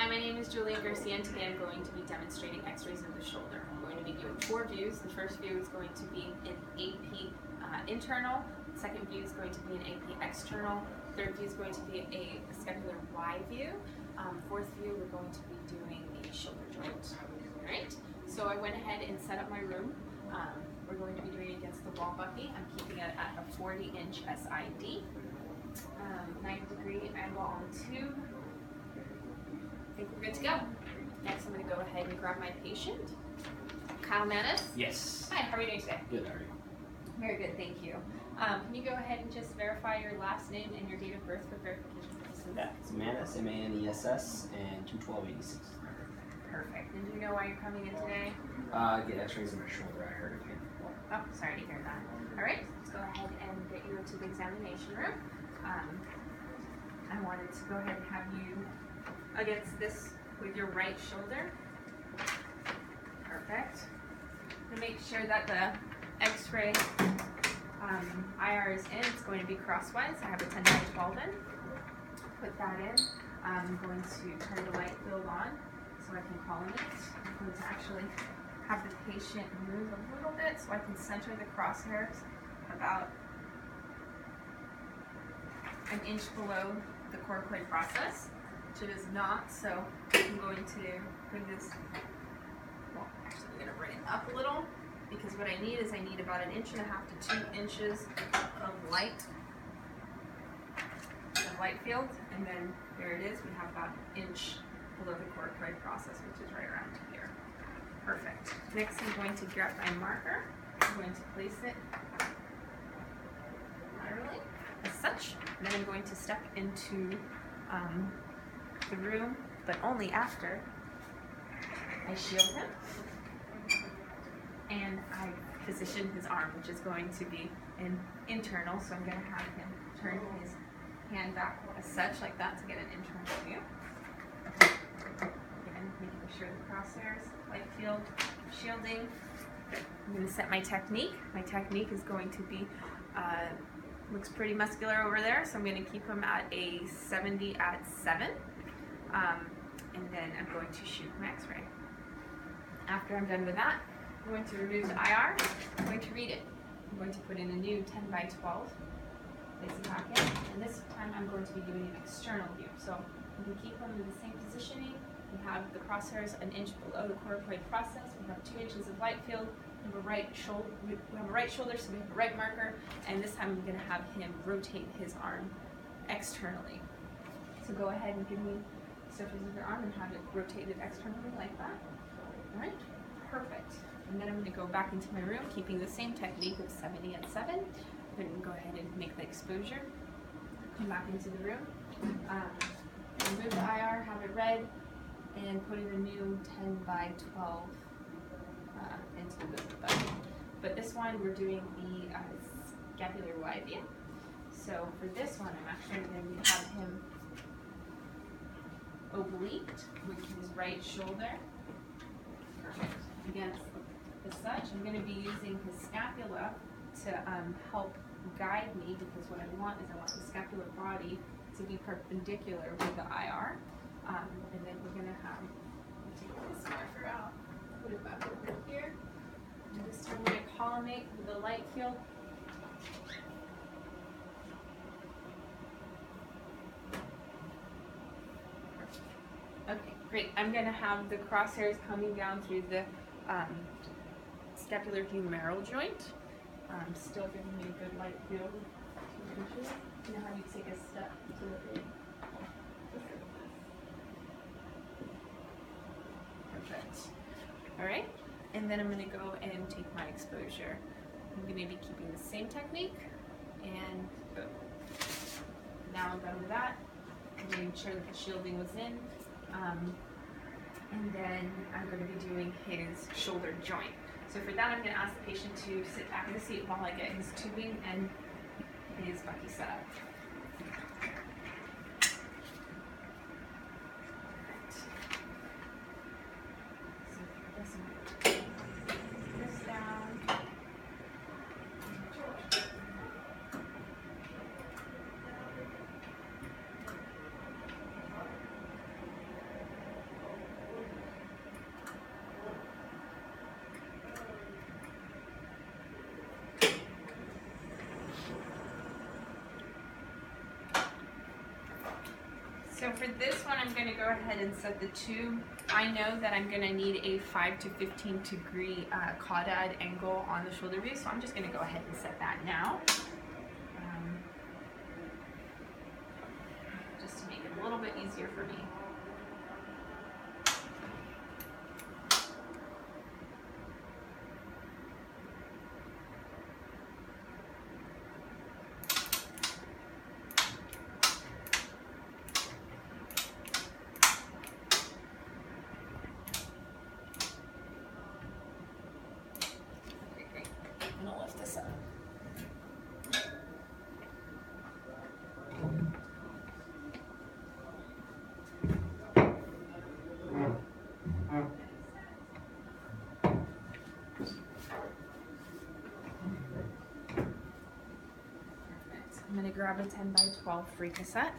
my name is Julian Garcia, and today I'm going to be demonstrating x-rays of the shoulder. I'm going to be doing 4 views. The first view is going to be an AP internal, the second view is going to be an AP external, third view is going to be a scapular Y view, fourth view we're going to be doing a shoulder joint. Alright, so I went ahead and set up my room. We're going to be doing it against the wall bucky. I'm keeping it at a 40-inch SID, 90-degree angle on tube. I think we're good to go. Next, I'm going to go ahead and grab my patient, Kyle Manis. Yes. Hi, how are you doing today? Good, how are you? Very good, thank you. Can you go ahead and just verify your last name and your date of birth for verification purposes? Yeah, it's Manis, M-A-N-E-S-S, and 21286. Perfect. And do you know why you're coming in today? Get x-rays in my shoulder, I heard it here. Oh, sorry to hear that. All right, let's go ahead and get you into the examination room. I wanted to go ahead and have you against this with your right shoulder. Perfect. To make sure that the x-ray IR is in, it's going to be crosswise. I have a 10x12 in. Put that in. I'm going to turn the light field on so I can column it. I'm going to actually have the patient move a little bit so I can center the crosshairs about an inch below the coracoid process, which it is not, so I'm going to bring this, well, actually I'm going to bring it up a little, because what I need is I need about 1.5 to 2 inches of light field, and then there it is, we have about 1 inch below the coracoid process, which is right around here. Perfect. Next I'm going to grab my marker, I'm going to place it laterally, as such, and then I'm going to step into the room, but only after I shield him and I position his arm, which is going to be an internal, so I'm going to have him turn his hand back as such, like that, to get an internal view. Again, making sure the crosshairs, light field, shielding. I'm going to set my technique. My technique is going to be looks pretty muscular over there, so I'm going to keep him at a 70 at 7, and then I'm going to shoot my x-ray. After I'm done with that, I'm going to remove the IR, I'm going to read it. I'm going to put in a new 10x12, place it back in, and this time I'm going to be doing an external view. So we can keep them in the same positioning. We have the crosshairs 1 inch below the coracoid process, we have 2 inches of light field, we have a right shoulder, so we have a right marker, and this time I'm going to have him rotate his arm externally. So go ahead and give me the surface of your arm and have it rotated externally like that. Alright, perfect. And then I'm going to go back into my room, keeping the same technique of 70 at 7. I'm going to go ahead and make the exposure. Come back into the room. Remove the IR, have it read, and put in a new 10x12 into the bucket. But this one, we're doing the scapular Y view. So for this one, I'm actually going to have him obliqued with his right shoulder. Perfect. Against as such, I'm going to be using his scapula to help guide me, because what I want is I want the scapular body to be perpendicular with the IR. And then we're going to have, take this marker out, put it back over here. And this time we're going to collimate with the light field. Okay, great. I'm going to have the crosshairs coming down through the scapular humeral joint. Still giving me a good light field. You know how you take a step to the perfect. Alright, and then I'm going to go and take my exposure. I'm going to be keeping the same technique, and boom. Now I'm done with that. I'm making sure that the shielding was in, and then I'm going to be doing his shoulder joint. So for that, I'm going to ask the patient to sit back in the seat while I get his tubing and his bucky set up. This down. So for this one, I'm going to go ahead and set the tube. I know that I'm going to need a 5 to 15 degree caudad angle on the shoulder view, so I'm just going to go ahead and set that now. Just to make it a little bit easier for me. I'm gonna lift this up. Perfect. I'm gonna grab a 10 by 12 free cassette.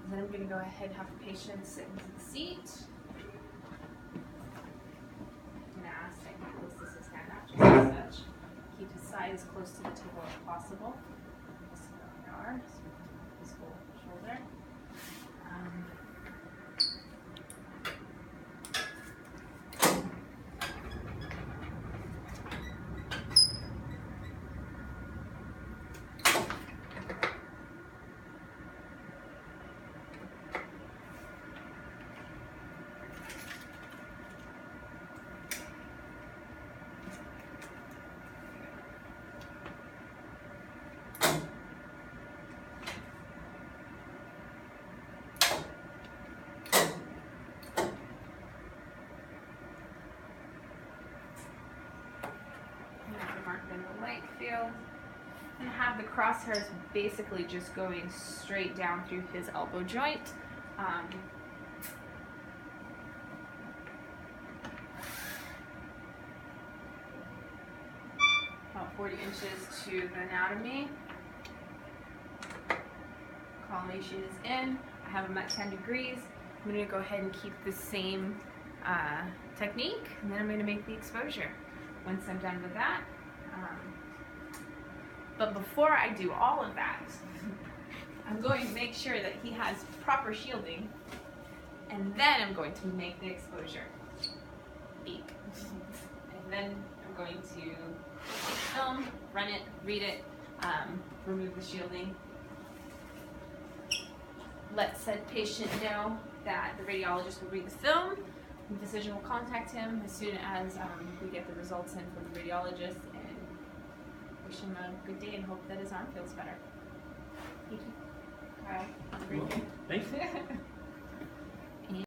Then I'm going to go ahead and have the patient sit into the seat. I'm going to ask that he close his hand out just as such. Keep his side as close to the table as possible. So there we are. So his whole shoulder. Mark in the light field and have the crosshairs basically just going straight down through his elbow joint. About 40 inches to the anatomy. Collimation is in. I have him at 10 degrees. I'm going to go ahead and keep the same technique, and then I'm going to make the exposure. Once I'm done with that, but before I do all of that, I'm going to make sure that he has proper shielding, and then I'm going to make the exposure. Beep. And then I'm going to film, run it, read it, remove the shielding. Let said patient know that the radiologist will read the film. The physician will contact him as soon as we get the results in from the radiologist, and wish him a good day and hope that his arm feels better. Thank you. All right. Have a great day. Thanks.